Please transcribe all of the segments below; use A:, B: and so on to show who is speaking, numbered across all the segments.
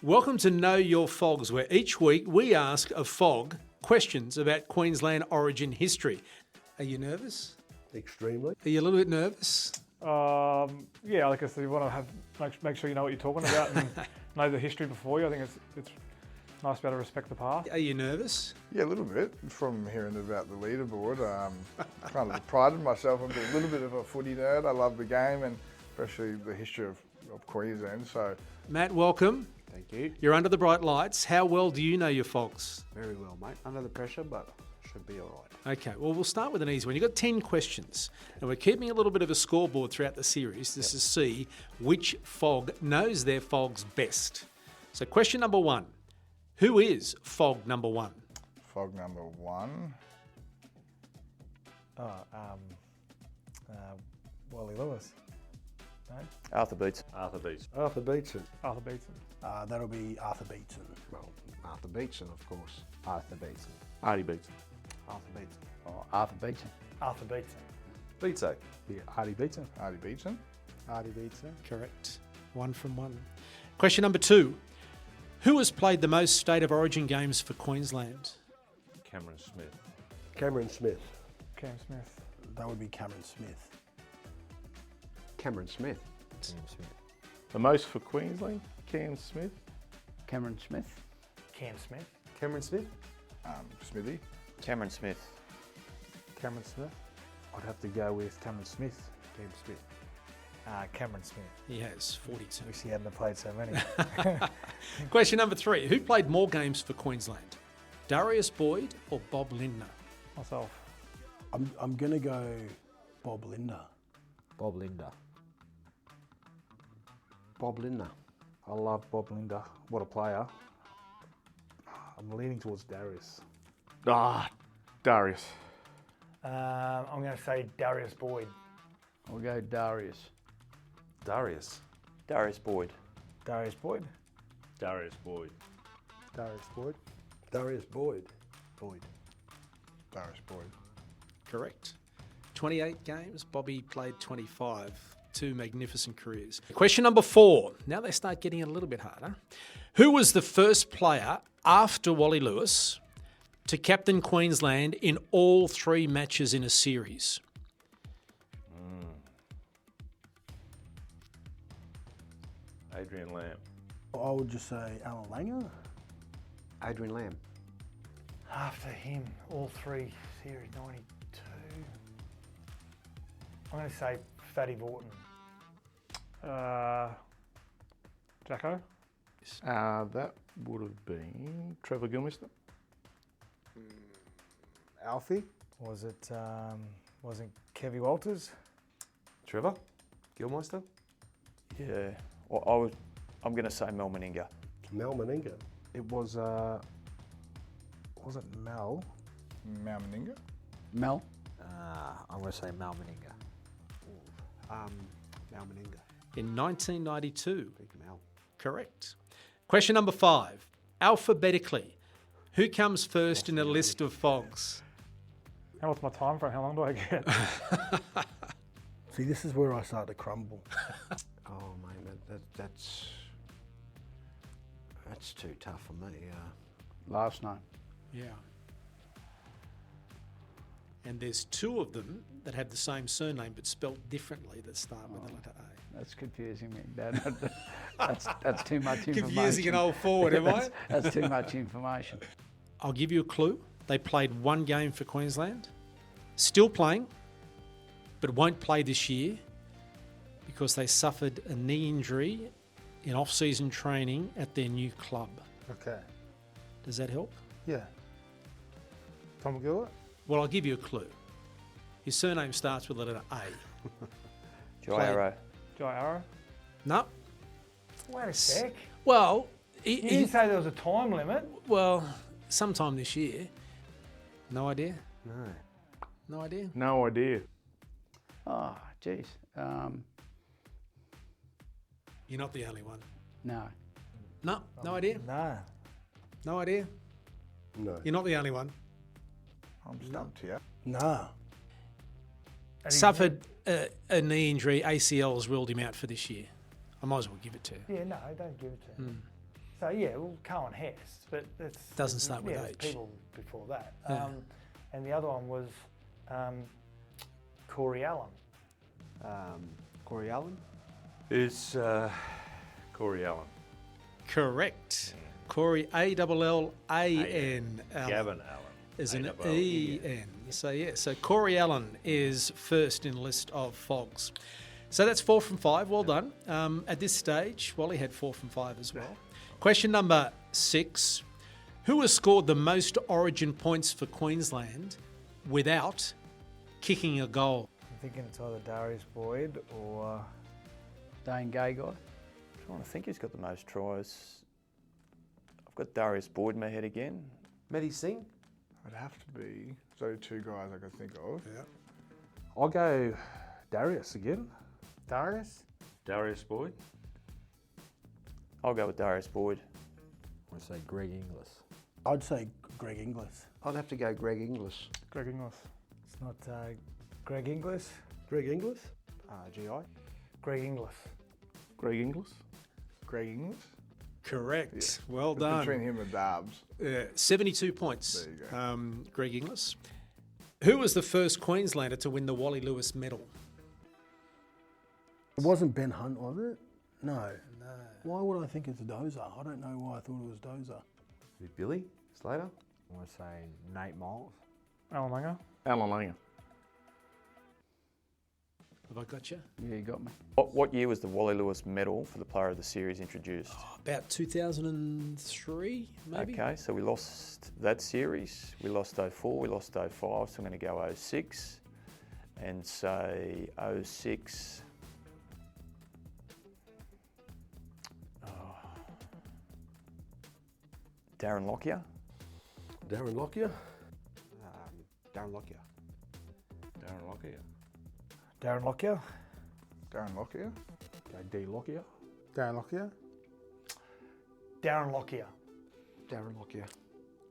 A: Welcome to Know Your FOGS, where each week we ask a FOG questions about Queensland Origin history. Are you nervous?
B: Extremely.
A: Are you a little bit nervous?
C: Yeah, like I said, you want to make sure you know what you're talking about and know the history before you. I think it's nice to be able to respect the past.
A: Are you nervous?
D: Yeah, a little bit from hearing about the leaderboard. Kind of prided myself on being a little bit of a footy nerd. I love the game and especially the history of Queensland. So,
A: Matt, welcome.
B: Thank you.
A: You're under the bright lights. How well do you know your FOGs?
B: Very well, mate. Under the pressure, but should be all right.
A: Okay, well, we'll start with an easy one. You've got 10 questions, and we're keeping a little bit of a scoreboard throughout the series just to see which FOG knows their FOGs best. So question number 1. Who is FOG number 1?
D: FOG number 1.
C: Wally Lewis. No?
E: Arthur Beats.
B: Arthur Beatson.
C: Arthur Beatson.
F: That'll be Arthur Beatson.
B: Well, Arthur Beatson, of course.
F: Arthur Beatson.
E: Artie Beats.
B: Arthur Beatson.
F: Oh, Arthur Beatson.
C: Arthur Beatson.
E: Beatso.
F: Yeah, Artie Beatson.
D: Artie Beatson.
F: Artie Beatson.
A: Correct. 1 from 1. Question number 2. Who has played the most State of Origin games for Queensland?
E: Cameron Smith.
B: Cameron Smith.
C: Cam Smith.
F: That would be Cameron Smith.
B: Cameron Smith.
E: The most for Queensland, Cam Smith.
F: Cameron Smith.
C: Cam Smith.
B: Cameron Smith.
D: Smithy.
E: Cameron Smith.
C: Cameron Smith.
F: I'd have to go with Cameron Smith.
B: Cam Smith.
C: Cameron Smith.
A: He has 42.
C: Wish he hadn't have played so many.
A: Question number 3. Who played more games for Queensland? Darius Boyd or Bob Lindner?
C: Myself.
F: I'm gonna go Bob Linder.
G: Bob Linder.
B: Bob Lindner.
H: I love Bob Linder. What a player. I'm leaning towards Darius.
E: Darius.
C: I'm going to say Darius Boyd.
F: I'll go Darius.
E: Darius.
G: Darius Boyd.
C: Darius Boyd.
E: Darius Boyd.
H: Darius Boyd.
B: Darius Boyd.
F: Boyd.
D: Darius Boyd.
A: Correct. 28 games. Bobby played 25. 2 magnificent careers. Question number 4. Now they start getting a little bit harder. Who was the first player after Wally Lewis to captain Queensland in all 3 matches in a series?
E: Adrian Lamb.
F: I would just say Alan Langer.
B: Adrian Lamb.
C: After him, all 3 series 92. I'm going to say Fatty Vorton.
E: Jacko. That would have been Trevor Gillmeister.
H: Alfie.
C: Wasn't Kevy Walters?
E: Trevor. Gillmeister.
G: Yeah. Well, I'm going to say Mel Meninga.
B: Mel Meninga.
H: It was, wasn't Mel?
D: Mel Meninga.
F: Mel.
G: I'm going to say Mal Meninga.
B: Mel Meninga.
A: In 1992.
B: Big Mel.
A: Correct. Question number 5. Alphabetically, who comes first in a list of FOGs?
C: What's my time frame? How long do I get?
F: See, this is where I start to crumble.
B: Oh, mate, that's too tough for me.
F: Last name.
A: Yeah. And there's 2 of them that have the same surname but spelt differently that start with the letter A.
F: That's confusing me, Dad. That's too much information.
A: Confusing an old forward, am I?
F: That's too much information.
A: I'll give you a clue. They played 1 game for Queensland. Still playing, but won't play this year because they suffered a knee injury in off-season training at their new club.
H: Okay.
A: Does that help?
H: Yeah. Tom Gillett.
A: Well, I'll give you a clue. His surname starts with the letter A.
G: Jharal.
C: Jharal.
A: No.
C: Wait a sec.
A: Well,
C: You didn't say there was a time limit.
A: well, sometime this year. No idea?
B: No.
A: No idea?
E: No idea.
F: Oh, geez.
A: You're not the only one.
F: No.
A: No, no idea?
C: No.
A: No idea?
B: No.
A: You're not the only one.
D: I'm stumped here.
F: Nah.
A: Suffered a knee injury. ACL's ruled him out for this year. I might as well give it to you.
C: Yeah, no, don't give it to him. So yeah, well, Cohen Hess, but that's
A: Doesn't start with
C: there's
A: H.
C: people before that.
A: Yeah.
C: And the other one was Corey Allen.
B: Corey Allen?
E: It's Corey Allen.
A: Correct. Corey, A-L-L-A-N.
E: Gavin Allen.
A: Is an
E: A-double-L,
A: E-N. So, yeah. So, Corey Allen is first in list of FOGS. So, that's 4 from 5. Well done. At this stage, Wally had 4 from 5 as well. Question number 6. Who has scored the most Origin points for Queensland without kicking a goal?
I: I'm thinking it's either Darius Boyd or
F: Dane Gay guy.
G: I'm trying to think who's got the most tries. I've got Darius Boyd in my head again.
B: Matty Singh?
D: It'd have to be so 2 guys I could think of.
B: Yeah.
H: I'll go Darius again.
I: Darius?
E: Darius Boyd.
G: I'll go with Darius Boyd.
B: I'd say Greg Inglis.
I: I'd say Greg Inglis.
B: I'd have to go Greg Inglis.
C: Greg Inglis.
I: It's not Greg Inglis.
B: Greg Inglis?
H: GI.
C: Greg Inglis.
E: Greg Inglis.
D: Greg Inglis?
A: Correct. Well
D: It's
A: done.
D: between him and Darbs.
A: 72 points.
D: There you go.
A: Greg Inglis. Who was the first Queenslander to win the Wally Lewis medal?
I: It wasn't Ben Hunt, was it? No. Why would I think it's Dozer? I don't know why I thought it was Dozer.
B: Billy Slater?
J: I want to say Nate Miles.
C: Alan Langer.
E: Alan Langer.
A: Have I got you?
F: Yeah, you got me.
G: What year was the Wally Lewis medal for the Player of the Series introduced?
A: About 2003, maybe?
G: Okay, so we lost that series. We lost 04, we lost 05, so I'm going to go 06 and say 06. Darren Lockyer.
B: Darren Lockyer? Darren Lockyer.
E: Darren Lockyer.
I: Darren Lockyer.
D: Darren Lockyer?
H: Go D. Lockyer.
I: Darren Lockyer.
C: Darren Lockyer.
B: Darren Lockyer.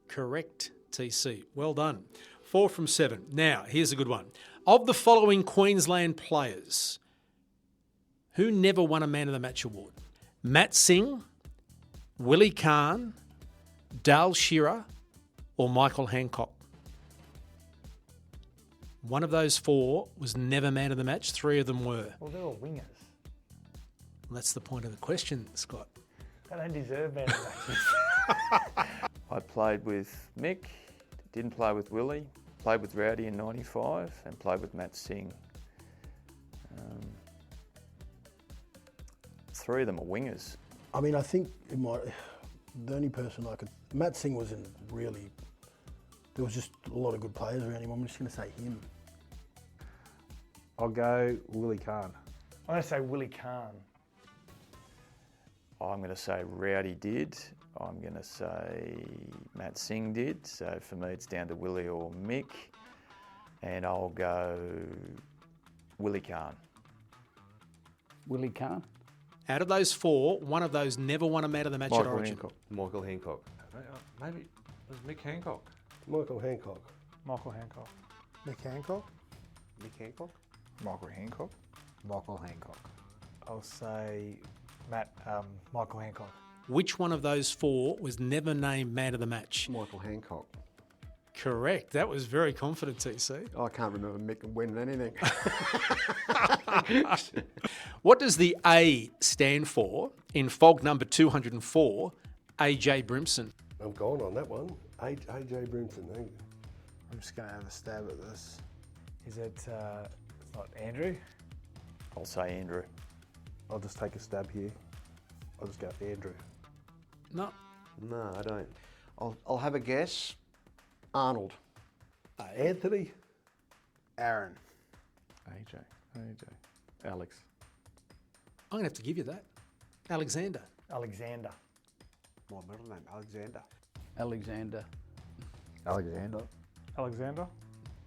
A: Correct, TC. Well done. 4 from 7. Now, here's a good one. Of the following Queensland players, who never won a Man of the Match award? Matt Singh, Willie Kahn, Dale Shearer, or Michael Hancock? One of those 4 was never Man of the Match. 3 of them were.
C: Well, they're all wingers.
A: And that's the point of the question, Scott.
C: They don't deserve man of the matches.
G: I played with Mick, didn't play with Willie, played with Rowdy in 95 and played with Matt Singh. 3 of them are wingers.
I: I mean, I think it might. The only person I could. Matt Singh wasn't really. There was just a lot of good players around him. I'm just going to say him.
H: I'll go Willie Kahn.
C: I'm going to say Willie Kahn.
G: I'm going to say Rowdy did. I'm going to say Matt Singh did. So for me, it's down to Willie or Mick. And I'll go Willie Kahn.
F: Willie Kahn.
A: Out of those 4, one of those never won a Man of the Match at
E: Michael
A: Origin.
E: Hancock.
J: Michael Hancock. Maybe it was Mick Hancock.
B: Michael Hancock.
C: Michael Hancock.
I: Nick Hancock.
J: Mick Hancock?
D: Michael Hancock?
J: Michael Hancock.
I: I'll say Michael Hancock.
A: Which one of those 4 was never named Man of the Match?
B: Michael Hancock.
A: Correct. That was very confident, TC.
B: I can't remember Mick winning anything.
A: What does the A stand for in FOG number 204, AJ Brimson?
B: I'm going on that one. AJ Brimson. Thank you.
I: I'm just going to have a stab at this. Is it? It's not Andrew.
G: I'll say Andrew.
H: I'll just take a stab here. I'll just go Andrew.
A: No.
B: No, I don't. I'll have a guess. Arnold. Anthony.
I: Aaron.
E: AJ. Alex.
A: I'm going to have to give you that. Alexander.
C: Alexander.
B: My middle name, Alexander.
F: Alexander.
J: Alexander.
C: Alexander.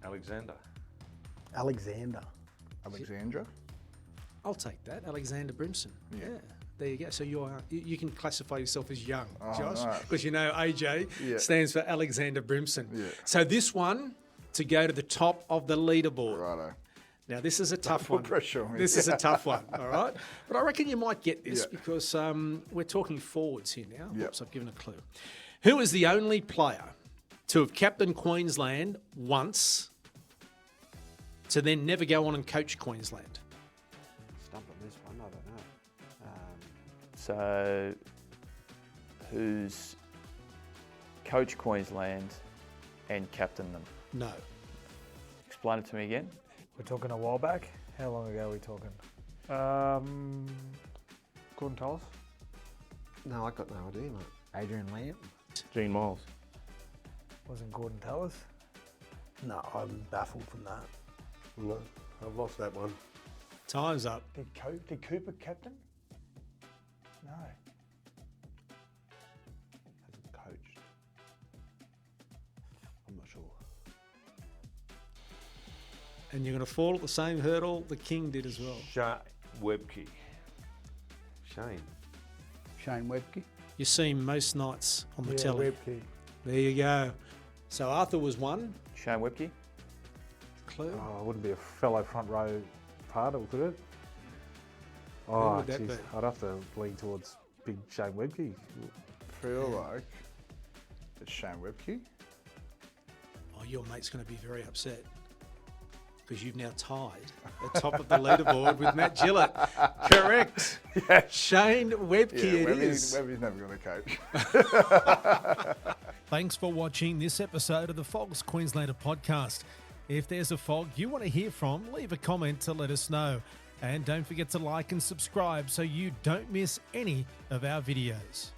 E: Alexander.
I: Alexander.
D: Alexandra?
A: I'll take that. Alexander Brimson. Yeah. There you go. So you can classify yourself as young, Josh,
D: nice.
A: because you know AJ stands for Alexander Brimson.
D: Yeah.
A: So this one, to go to the top of the leaderboard.
D: Righto.
A: Now, this is a tough
D: Put
A: one.
D: pressure on me.
A: This is a tough one, all right? But I reckon you might get this
D: Yeah.
A: because we're talking forwards here now.
D: Yep.
A: Oops, I've given a clue. Who is the only player to have captained Queensland once to then never go on and coach Queensland?
B: Stump on this one, I don't know.
G: So, who's coached Queensland and captained them?
A: No.
G: Explain it to me again.
C: We're talking a while back. How long ago are we talking? Gordon Tallis.
B: No, I got no idea, mate.
F: Adrian Lamb.
E: Gene Miles.
C: Wasn't Gordon Tallis?
I: No, I'm baffled from that.
K: No, I've lost that one.
A: Time's up.
C: Did Cooper captain? No.
B: Hasn't coached. I'm not sure.
A: And you're going to fall at the same hurdle the King did as well.
J: Shane Webke.
B: Shane.
F: Shane Webke.
A: You see him most nights on the
C: Yeah,
A: telly.
C: Webke.
A: There you go. So Arthur was one.
G: Shane Webke.
A: Clue.
H: Oh, it wouldn't be a fellow front row part, could it?
A: Who
H: Oh,
A: would that
H: jeez,
A: be?
H: I'd have to lean towards big Shane Webke.
D: Feel like it's Shane Webke.
A: Oh, your mate's going to be very upset because you've now tied the top of the leaderboard with Matt Gillett. Correct. Shane Webke it is.
D: Webby's never going to coach.
A: Thanks for watching this episode of the FOGS Queenslander podcast. If there's a FOG you want to hear from, leave a comment to let us know. And don't forget to like and subscribe so you don't miss any of our videos.